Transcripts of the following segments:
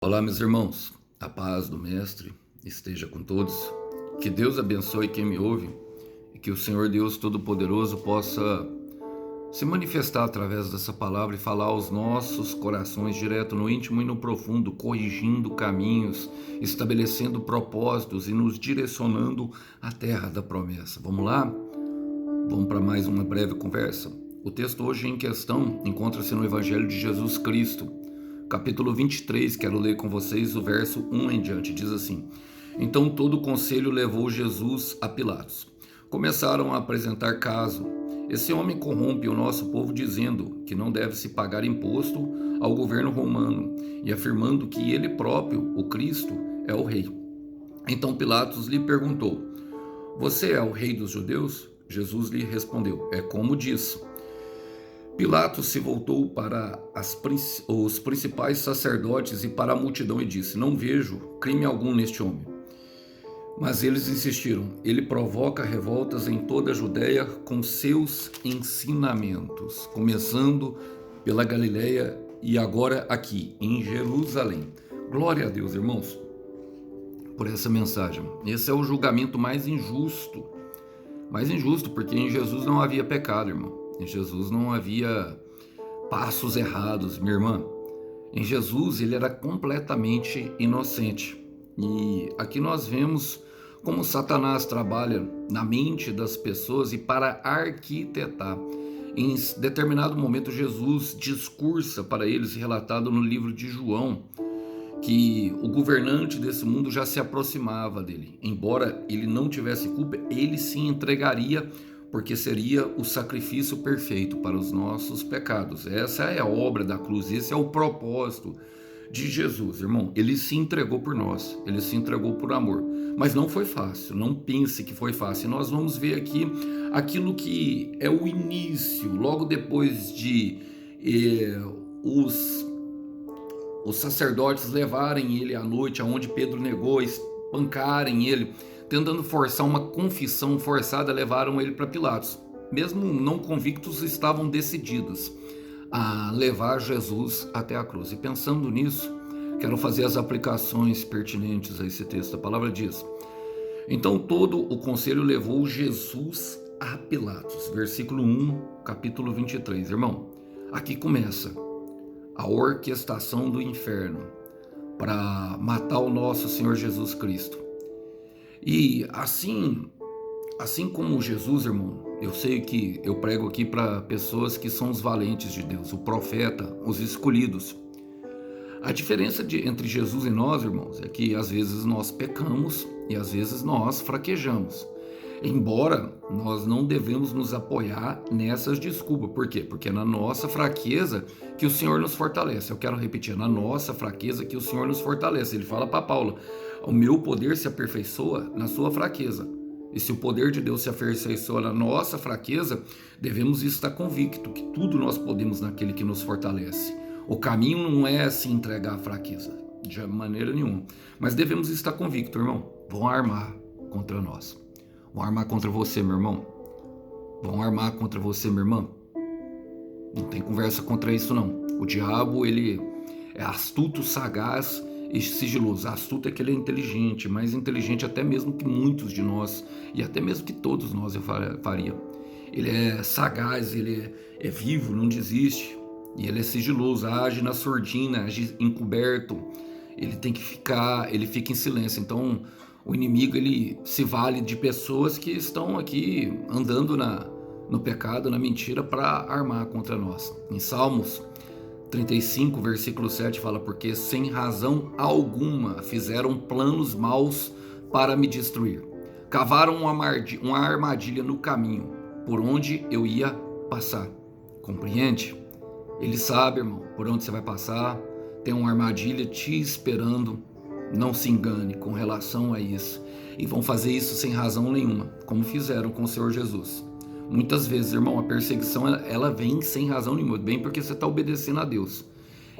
Olá, meus irmãos, a paz do Mestre esteja com todos, que Deus abençoe quem me ouve e que o Senhor Deus Todo-Poderoso possa se manifestar através dessa palavra e falar aos nossos corações, direto no íntimo e no profundo, corrigindo caminhos, estabelecendo propósitos e nos direcionando à terra da promessa. Vamos lá? Vamos para mais uma breve conversa? O texto hoje em questão encontra-se no Evangelho de Jesus Cristo, capítulo 23, quero ler com vocês o verso 1 em diante, diz assim: Então todo o conselho levou Jesus a Pilatos. Começaram a apresentar caso. Esse homem corrompe o nosso povo dizendo que não deve se pagar imposto ao governo romano e afirmando que ele próprio, o Cristo, é o rei. Então Pilatos lhe perguntou: Você é o rei dos judeus? Jesus lhe respondeu: É como diz. Pilatos se voltou para os principais sacerdotes e para a multidão e disse: Não vejo crime algum neste homem. Mas eles insistiram: Ele provoca revoltas em toda a Judéia com seus ensinamentos, começando pela Galileia e agora aqui, em Jerusalém. Glória a Deus, irmãos, por essa mensagem. Esse é o julgamento mais injusto. Mais injusto, porque em Jesus não havia pecado, irmão. Em Jesus não havia passos errados, minha irmã. Em Jesus ele era completamente inocente. E aqui nós vemos como Satanás trabalha na mente das pessoas e para arquitetar. Em determinado momento Jesus discursa para eles, relatado no livro de João, que o governante desse mundo já se aproximava dele. Embora ele não tivesse culpa, ele se entregaria, porque seria o sacrifício perfeito para os nossos pecados. Essa é a obra da cruz, esse é o propósito de Jesus, irmão. Ele se entregou por nós, ele se entregou por amor. Mas não foi fácil, não pense que foi fácil. Nós vamos ver aqui aquilo que é o início, logo depois de os sacerdotes levarem ele à noite, aonde Pedro negou, espancarem ele, tentando forçar uma confissão forçada, levaram ele para Pilatos. Mesmo não convictos, estavam decididos a levar Jesus até a cruz. E pensando nisso, quero fazer as aplicações pertinentes a esse texto. A palavra diz: Então todo o conselho levou Jesus a Pilatos. Versículo 1, capítulo 23. Irmão, aqui começa a orquestração do inferno para matar o nosso Senhor Jesus Cristo. E assim como Jesus, irmão, eu sei que eu prego aqui para pessoas que são os valentes de Deus, o profeta, os escolhidos. A diferença entre Jesus e nós, irmãos, é que às vezes nós pecamos e às vezes nós fraquejamos. Embora nós não devemos nos apoiar nessas desculpas. Por quê? Porque é na nossa fraqueza que o Senhor nos fortalece. Eu quero repetir, é na nossa fraqueza que o Senhor nos fortalece. Ele fala para Paulo: o meu poder se aperfeiçoa na sua fraqueza. E se o poder de Deus se aperfeiçoa na nossa fraqueza, devemos estar convictos que tudo nós podemos naquele que nos fortalece. O caminho não é se entregar à fraqueza, de maneira nenhuma. Mas devemos estar convictos, irmão. Vão armar contra nós. Vão armar contra você, meu irmão. Vão armar contra você, minha irmã. Não tem conversa contra isso, não. O diabo, ele é astuto, sagaz e sigiloso. Astuto é que ele é inteligente, mais inteligente até mesmo que muitos de nós, e até mesmo que todos nós eu faria. Ele é sagaz, ele é vivo, não desiste. E ele é sigiloso, age na sordina, age encoberto. Ele fica em silêncio. Então, o inimigo, ele se vale de pessoas que estão aqui andando no pecado, na mentira, para armar contra nós. Em Salmos 35, versículo 7, fala: Porque sem razão alguma fizeram planos maus para me destruir. Cavaram uma armadilha no caminho, por onde eu ia passar. Compreende? Ele sabe, irmão, por onde você vai passar. Tem uma armadilha te esperando. Não se engane com relação a isso. E vão fazer isso sem razão nenhuma, como fizeram com o Senhor Jesus. Muitas vezes, irmão, a perseguição ela vem sem razão nenhuma, bem porque você está obedecendo a Deus.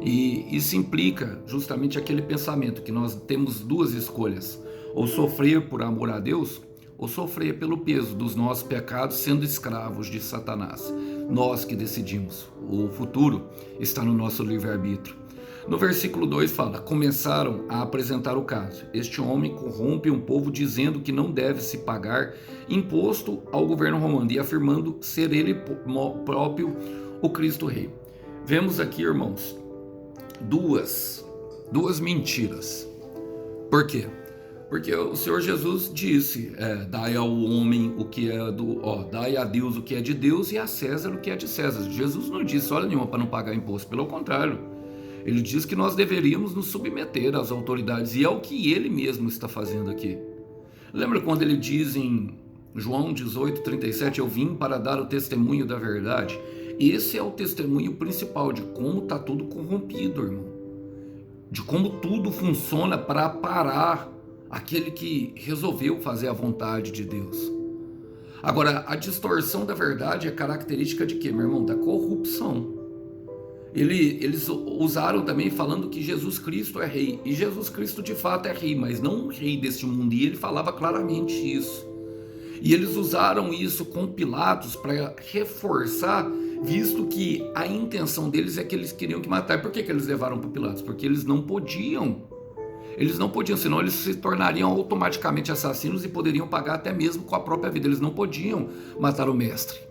E isso implica justamente aquele pensamento que nós temos duas escolhas: ou sofrer por amor a Deus, ou sofrer pelo peso dos nossos pecados, sendo escravos de Satanás. Nós que decidimos. O futuro está no nosso livre-arbítrio. No versículo 2 fala: começaram a apresentar o caso. Este homem corrompe um povo dizendo que não deve se pagar imposto ao governo romano e afirmando ser ele próprio o Cristo Rei. Vemos aqui, irmãos, duas mentiras. Por quê? Porque o Senhor Jesus disse: dai ao homem o que é dai a Deus o que é de Deus e a César o que é de César. Jesus não disse hora nenhuma para não pagar imposto, pelo contrário, ele diz que nós deveríamos nos submeter às autoridades, e é o que ele mesmo está fazendo aqui. Lembra quando ele diz em João 18:37, eu vim para dar o testemunho da verdade? Esse é o testemunho principal de como está tudo corrompido, irmão. De como tudo funciona para parar aquele que resolveu fazer a vontade de Deus. Agora, a distorção da verdade é característica de quê, meu irmão? Da corrupção. Eles usaram também falando que Jesus Cristo é rei. E Jesus Cristo de fato é rei, mas não um rei deste mundo. E ele falava claramente isso. E eles usaram isso com Pilatos para reforçar, visto que a intenção deles é que eles queriam que matar. Por que eles levaram para Pilatos? Porque eles não podiam. Eles não podiam, senão eles se tornariam automaticamente assassinos e poderiam pagar até mesmo com a própria vida. Eles não podiam matar o mestre.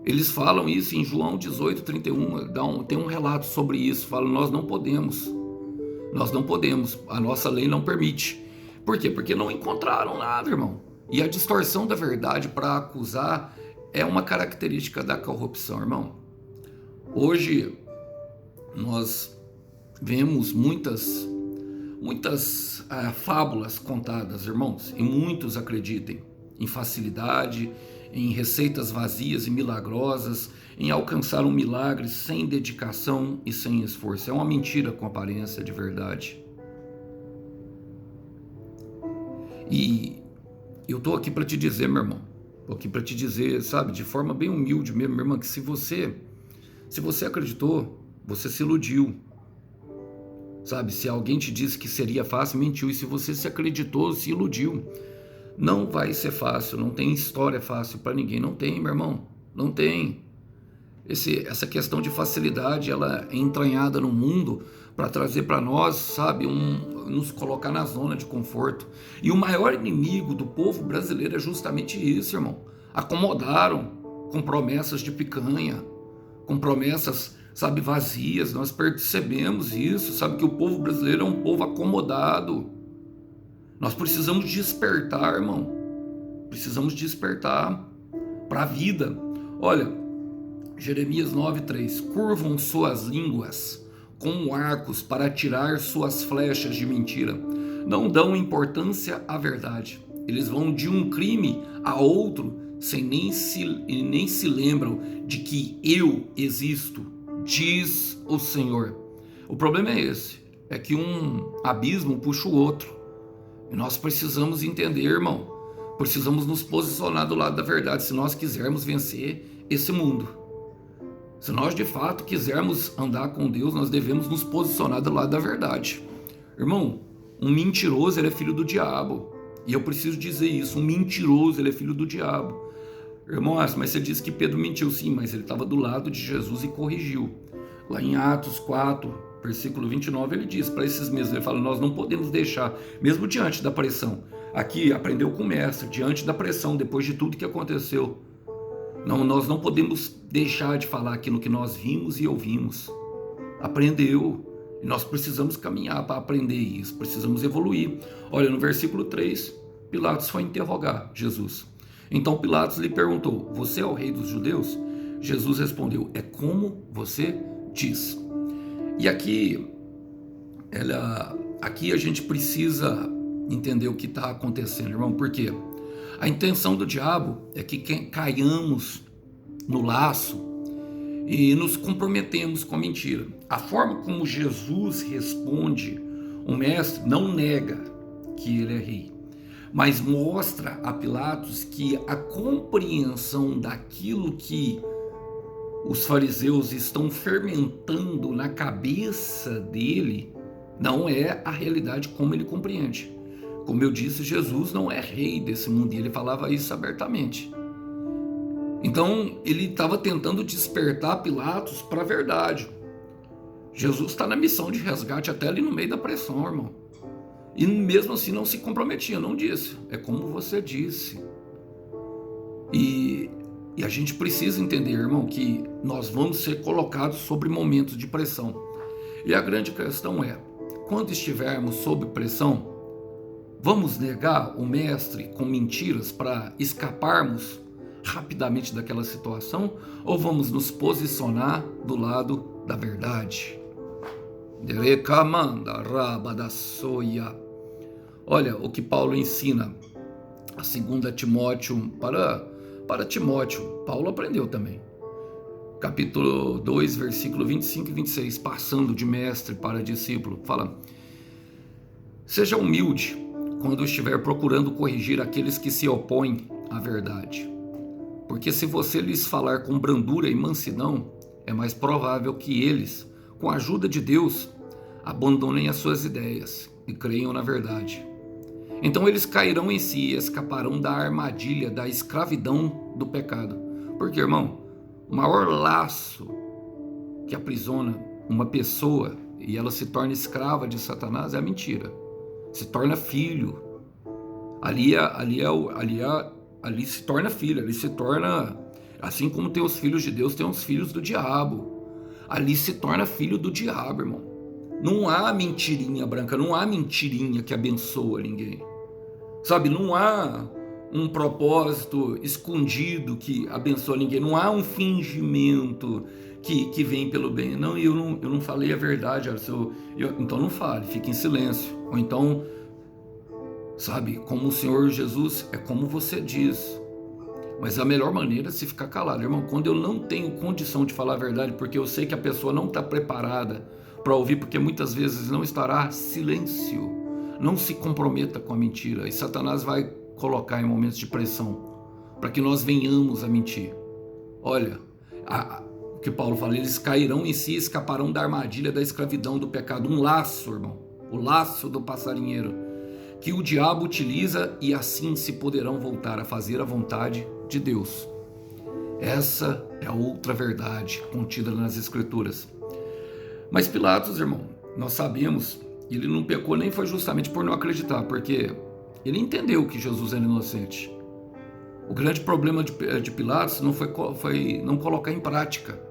Eles falam isso em João 18:31, tem um relato sobre isso, falam: nós não podemos, a nossa lei não permite. Por quê? Porque não encontraram nada, irmão. E a distorção da verdade para acusar é uma característica da corrupção, irmão. Hoje nós vemos muitas fábulas contadas, irmãos, e muitos acreditem em facilidade, em receitas vazias e milagrosas, em alcançar um milagre sem dedicação e sem esforço. É uma mentira com aparência de verdade. E eu estou aqui para te dizer, meu irmão, estou aqui para te dizer, sabe, de forma bem humilde mesmo, meu irmão, que se você acreditou, você se iludiu. Sabe, se alguém te disse que seria fácil, mentiu. E se você se acreditou, se iludiu. Não vai ser fácil, não tem história fácil para ninguém. Não tem, meu irmão, não tem. Essa questão de facilidade, ela é entranhada no mundo para trazer para nós, sabe, nos colocar na zona de conforto. E o maior inimigo do povo brasileiro é justamente isso, irmão. Acomodaram com promessas de picanha, com promessas, sabe, vazias. Nós percebemos isso, sabe, que o povo brasileiro é um povo acomodado. Nós precisamos despertar, irmão. Precisamos despertar para a vida. Olha, Jeremias 9:3. Curvam suas línguas como arcos para atirar suas flechas de mentira. Não dão importância à verdade. Eles vão de um crime a outro sem nem se lembram de que eu existo, diz o Senhor. O problema é esse, é que um abismo puxa o outro. E nós precisamos entender, irmão, precisamos nos posicionar do lado da verdade se nós quisermos vencer esse mundo. Se nós de fato quisermos andar com Deus, nós devemos nos posicionar do lado da verdade. Irmão, um mentiroso, ele é filho do diabo. E eu preciso dizer isso, um mentiroso, ele é filho do diabo. Irmão, mas você disse que Pedro mentiu. Sim, mas ele estava do lado de Jesus e corrigiu. Lá em Atos 4, versículo 29, ele diz para esses mesmos, ele fala: nós não podemos deixar, mesmo diante da pressão. Aqui aprendeu com o mestre, diante da pressão, depois de tudo que aconteceu. Não, nós não podemos deixar de falar aquilo que nós vimos e ouvimos. Aprendeu. E nós precisamos caminhar para aprender isso, precisamos evoluir. Olha, no versículo 3, Pilatos foi interrogar Jesus. Então Pilatos lhe perguntou: você é o rei dos judeus? Jesus respondeu: é como você diz. E aqui a gente precisa entender o que está acontecendo, irmão, porque a intenção do diabo é que caiamos no laço e nos comprometemos com a mentira. A forma como Jesus responde, o mestre não nega que ele é rei, mas mostra a Pilatos que a compreensão daquilo que os fariseus estão fermentando na cabeça dele não é a realidade como ele compreende. Como eu disse, Jesus não é rei desse mundo, e ele falava isso abertamente. Então ele estava tentando despertar Pilatos para a verdade. Jesus está na missão de resgate até ali no meio da pressão, irmão. E mesmo assim não se comprometia, não disse. É como você disse. E a gente precisa entender, irmão, que nós vamos ser colocados sobre momentos de pressão. E a grande questão é, quando estivermos sob pressão, vamos negar o mestre com mentiras para escaparmos rapidamente daquela situação? Ou vamos nos posicionar do lado da verdade? Olha o que Paulo ensina a 2 Timóteo para Timóteo. Paulo aprendeu também. Capítulo 2, versículo 25 e 26, passando de mestre para discípulo, fala: seja humilde quando estiver procurando corrigir aqueles que se opõem à verdade. Porque se você lhes falar com brandura e mansidão, é mais provável que eles, com a ajuda de Deus, abandonem as suas ideias e creiam na verdade. Então eles cairão em si e escaparão da armadilha da escravidão do pecado. Porque, irmão, o maior laço que aprisiona uma pessoa e ela se torna escrava de Satanás é a mentira. Se torna filho. Ali se torna filho, ali se torna, assim como tem os filhos de Deus, tem os filhos do diabo. Ali se torna filho do diabo, irmão. Não há mentirinha branca, não há mentirinha que abençoa ninguém. Sabe, não há um propósito escondido que abençoa ninguém, não há um fingimento que vem pelo bem. Não, eu não falei a verdade, então não fale, fique em silêncio. Ou então, sabe, como o Senhor Jesus, é como você diz. Mas a melhor maneira é se ficar calado, irmão. Quando eu não tenho condição de falar a verdade, porque eu sei que a pessoa não está preparada para ouvir, porque muitas vezes não estará, silêncio. Não se comprometa com a mentira. E Satanás vai colocar em momentos de pressão para que nós venhamos a mentir. Olha, o que Paulo fala, eles cairão em si e escaparão da armadilha da escravidão do pecado. Um laço, irmão, o laço do passarinheiro, que o diabo utiliza, e assim se poderão voltar a fazer a vontade de Deus. Essa é a outra verdade contida nas Escrituras. Mas Pilatos, irmão, nós sabemos, ele não pecou nem foi justamente por não acreditar, porque ele entendeu que Jesus era inocente. O grande problema de Pilatos não foi não colocar em prática,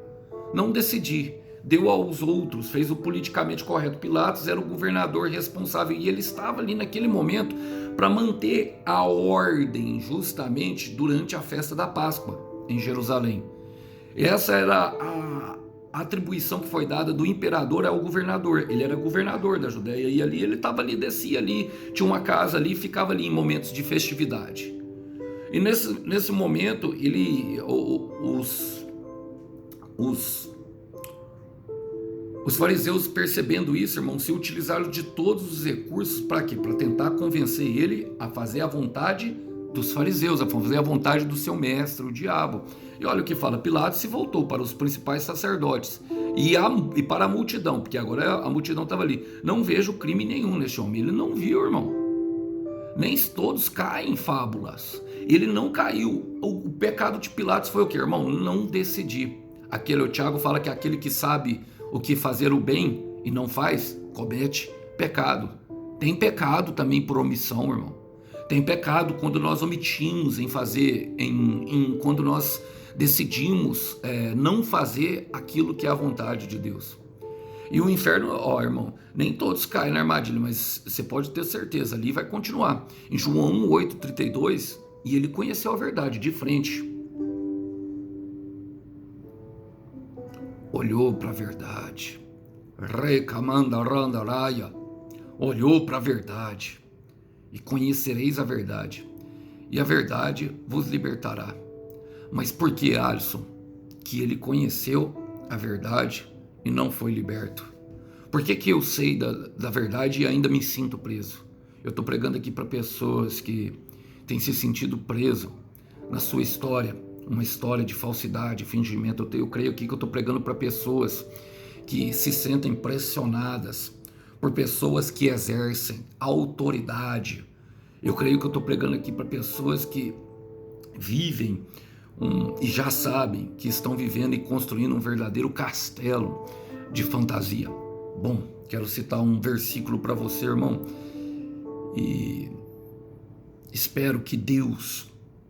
não decidir. Deu aos outros, fez o politicamente correto. Pilatos era o governador responsável e ele estava ali naquele momento para manter a ordem justamente durante a festa da Páscoa em Jerusalém. Essa era a atribuição que foi dada do imperador ao governador. Ele era governador da Judéia e ali ele estava ali, descia ali, tinha uma casa ali, ficava ali em momentos de festividade. E nesse momento os fariseus, percebendo isso, irmão, se utilizaram de todos os recursos para quê? Para tentar convencer ele a fazer a vontade dos fariseus, a fazer a vontade do seu mestre, o diabo. E olha o que fala: Pilatos se voltou para os principais sacerdotes e para a multidão, porque agora a multidão estava ali. Não vejo crime nenhum neste homem. Ele não viu, irmão. Nem todos caem em fábulas. Ele não caiu. O pecado de Pilatos foi o quê, irmão? Não decidir. O Tiago fala que aquele que sabe o que fazer o bem e não faz, comete pecado. Tem pecado também por omissão, irmão. Tem pecado quando nós omitimos em fazer, quando nós decidimos não fazer aquilo que é a vontade de Deus. E o inferno, irmão, nem todos caem na armadilha, mas você pode ter certeza, ali vai continuar. Em João 8:32, e ele conheceu a verdade de frente. Olhou para a verdade. Olhou para a verdade. E conhecereis a verdade. E a verdade vos libertará. Mas por que, Alisson, que ele conheceu a verdade e não foi liberto? Por que eu sei da verdade e ainda me sinto preso? Eu estou pregando aqui para pessoas que têm se sentido preso na sua história, uma história de falsidade, fingimento. Eu creio aqui que eu estou pregando para pessoas que se sentem pressionadas por pessoas que exercem autoridade. Eu creio que eu estou pregando aqui para pessoas que vivem e já sabem que estão vivendo e construindo um verdadeiro castelo de fantasia. Bom, quero citar um versículo para você, irmão, e espero que Deus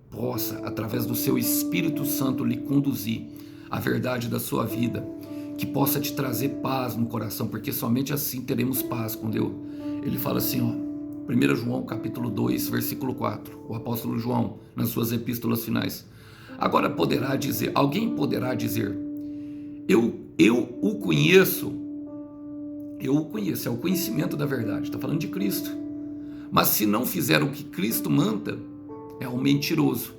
possa, através do seu Espírito Santo, lhe conduzir à verdade da sua vida, que possa te trazer paz no coração, porque somente assim teremos paz com Deus. Ele fala assim, ó, 1 João capítulo 2, versículo 4, o apóstolo João, nas suas epístolas finais. Agora alguém poderá dizer, eu o conheço, é o conhecimento da verdade, está falando de Cristo. Mas se não fizer o que Cristo manda, é um mentiroso,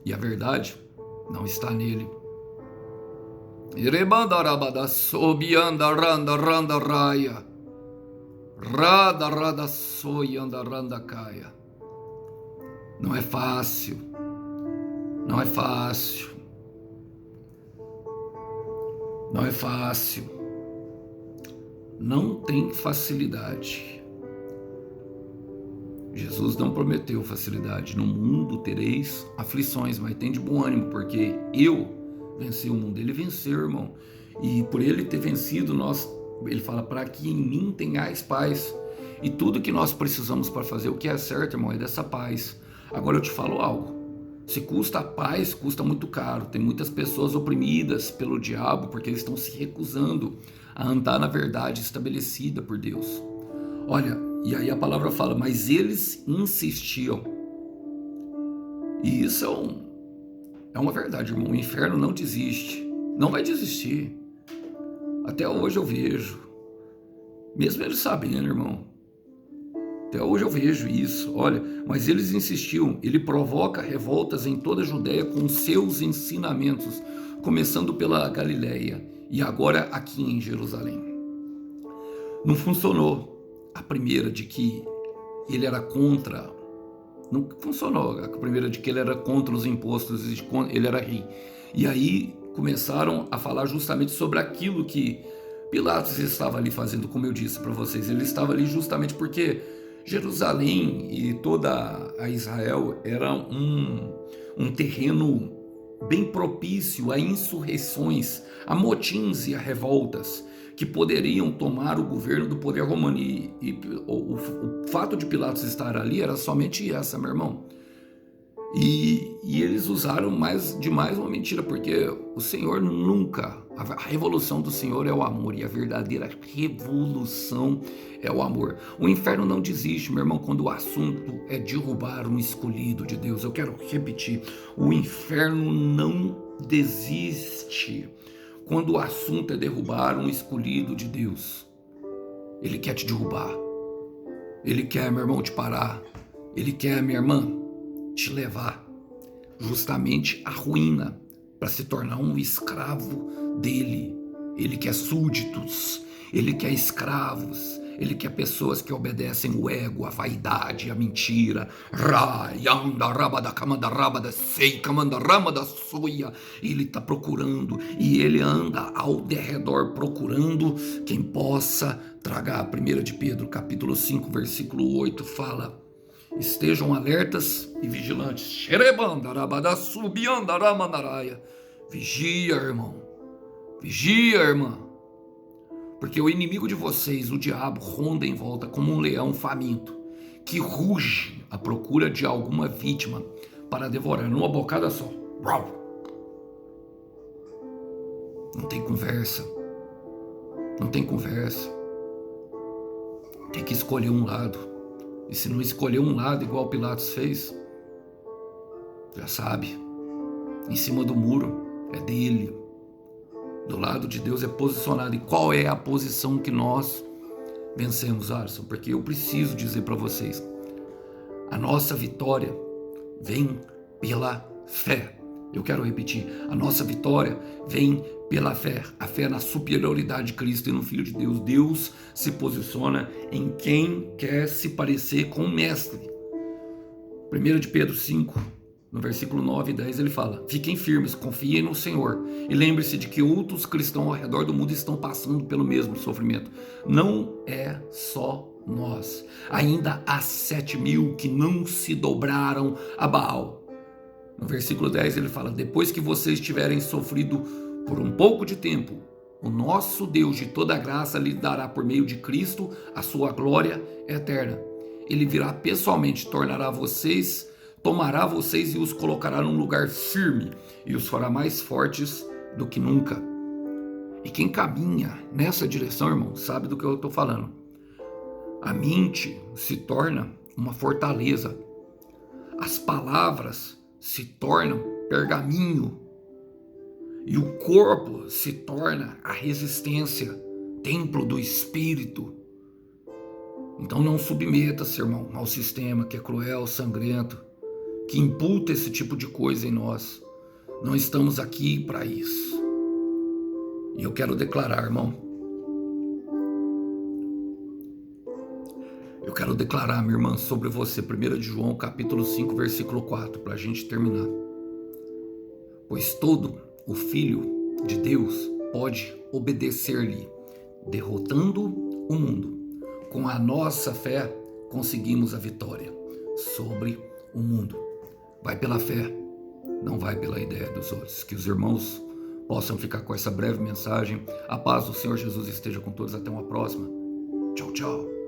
e a verdade não está nele. Não é fácil, não é fácil, não é fácil, não tem facilidade. Jesus não prometeu facilidade. No mundo tereis aflições, mas tem de bom ânimo, porque eu venci o mundo. Ele venceu, irmão. E por ele ter vencido, ele fala, para que em mim tenhais paz. E tudo que nós precisamos para fazer o que é certo, irmão, é dessa paz. Agora eu te falo algo. Se custa a paz, custa muito caro. Tem muitas pessoas oprimidas pelo diabo, porque eles estão se recusando a andar na verdade estabelecida por Deus. Olha, e aí a palavra fala, mas eles insistiam. E isso é uma verdade, irmão. O inferno não desiste, não vai desistir. Até hoje eu vejo, mesmo eles sabendo, irmão. Até hoje eu vejo isso. Olha, mas eles insistiam. Ele provoca revoltas em toda a Judéia com seus ensinamentos, começando pela Galileia e agora aqui em Jerusalém. Não funcionou a primeira de que ele era contra. Não funcionou a primeira de que ele era contra os impostos, ele era rei. E aí começaram a falar justamente sobre aquilo que Pilatos estava ali fazendo, como eu disse para vocês. Ele estava ali justamente porque Jerusalém e toda a Israel era um terreno bem propício a insurreições, a motins e a revoltas que poderiam tomar o governo do poder romano. E o fato de Pilatos estar ali era somente essa, meu irmão. E eles usaram demais uma mentira, porque o Senhor nunca, a revolução do Senhor é o amor, e a verdadeira revolução é o amor. O inferno não desiste, meu irmão, quando o assunto é derrubar um escolhido de Deus. Eu quero repetir, o inferno não desiste quando o assunto é derrubar um escolhido de Deus. Ele quer te derrubar, ele quer, meu irmão, te parar, ele quer, minha irmã, te levar justamente à ruína, para se tornar um escravo dele. Ele quer súditos, ele quer escravos, ele quer pessoas que obedecem o ego, a vaidade, a mentira. Ele está procurando, e ele anda ao derredor procurando quem possa tragar. 1 de Pedro capítulo 5 versículo 8 fala: estejam alertas e vigilantes. Vigia, irmão. Vigia, irmã. Porque o inimigo de vocês, o diabo, ronda em volta como um leão faminto, que ruge à procura de alguma vítima para devorar numa bocada só. Não tem conversa. Não tem conversa. Tem que escolher um lado. E se não escolher um lado igual Pilatos fez, já sabe, em cima do muro é dele, do lado de Deus é posicionado. E qual é a posição que nós vencemos, Alisson? Porque eu preciso dizer para vocês, a nossa vitória vem pela fé. Eu quero repetir, a nossa vitória vem pela fé, a fé na superioridade de Cristo e no Filho de Deus. Deus se posiciona em quem quer se parecer com o Mestre. 1 de Pedro 5, no versículo 9 e 10, ele fala: fiquem firmes, confiem no Senhor e lembre-se de que outros cristãos ao redor do mundo estão passando pelo mesmo sofrimento. Não é só nós. Ainda há 7.000 que não se dobraram a Baal. No versículo 10 ele fala: depois que vocês tiverem sofrido por um pouco de tempo, o nosso Deus de toda graça lhe dará por meio de Cristo a sua glória eterna. Ele virá pessoalmente, tomará vocês e os colocará num lugar firme e os fará mais fortes do que nunca. E quem caminha nessa direção, irmão, sabe do que eu estou falando. A mente se torna uma fortaleza. As palavras se tornam pergaminho. E o corpo se torna a resistência, templo do Espírito. Então não submeta-se, irmão, ao sistema que é cruel, sangrento, que imputa esse tipo de coisa em nós. Não estamos aqui para isso. E eu quero declarar, irmão. Eu quero declarar, minha irmã, sobre você, 1 de João, capítulo 5, versículo 4, para a gente terminar. Pois todo o Filho de Deus pode obedecer-lhe, derrotando o mundo. Com a nossa fé, conseguimos a vitória sobre o mundo. Vai pela fé, não vai pela ideia dos outros. Que os irmãos possam ficar com essa breve mensagem. A paz do Senhor Jesus esteja com todos. Até uma próxima. Tchau, tchau.